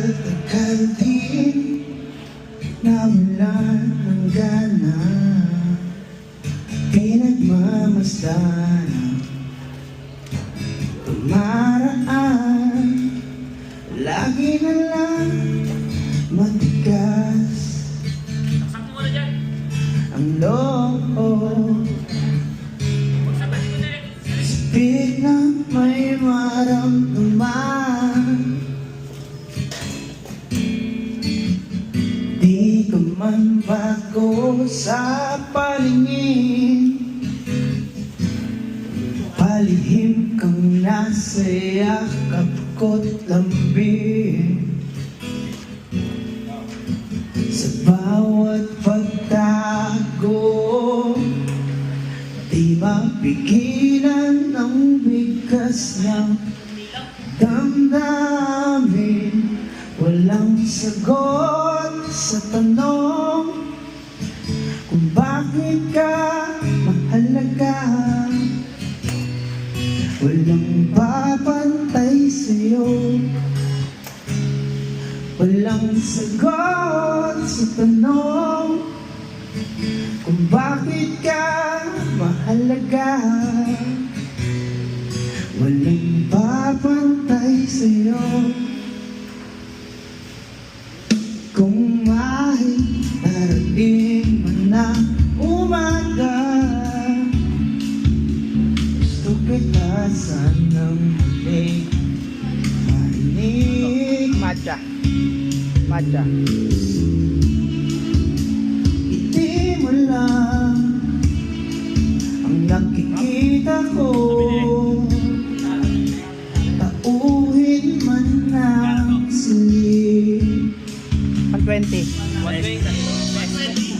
Tagal-tagal din nawalan ng gana, pinagmamasdan ang tumaraan. Lagi na lang matigas ang loob, sabik na may maramdaman. Di ka man bago sa paningin, palihim kang nasa yakap ko't lambing. Sa bawat pagtago, di mapigilan ang bigkas ng damdamin. Walang sagot sa tanong kung bakit ka mahalaga. Walang papantay sa'yo, walang sagot sa tanong kung bakit ka mahalaga. Walang papantay sa'yo. Kung may darating man na umaga, gusto kita sanang muli marinig. Matcha. Matcha. Hindi mo lang ang nakikita ko, tauhin man ng silid. 120.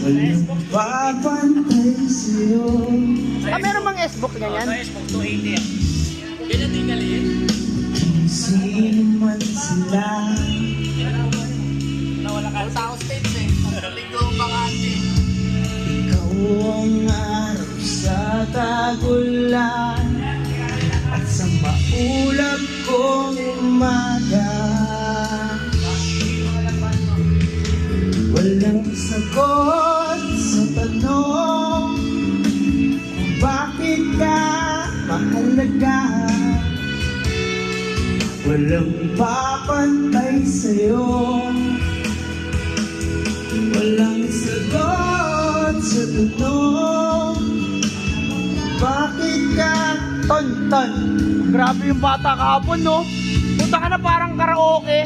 Walang papantay sa'yo. Meron bang S-book ganyan? S-book 280 yan. Ganyan din galing. Kung sino man sila, Nawala ka. Tao states eh. Linggo bakante. ikaw ang araw sa tagulan at sa maulap kong umaga. Walang sagot sa tanong kung bakit ka mahalaga. Walang papantay sa'yo, walang sagot sa tanong bakit ka. Ton. Grabe yung bata kahapon, no? Punta ka na parang karaoke.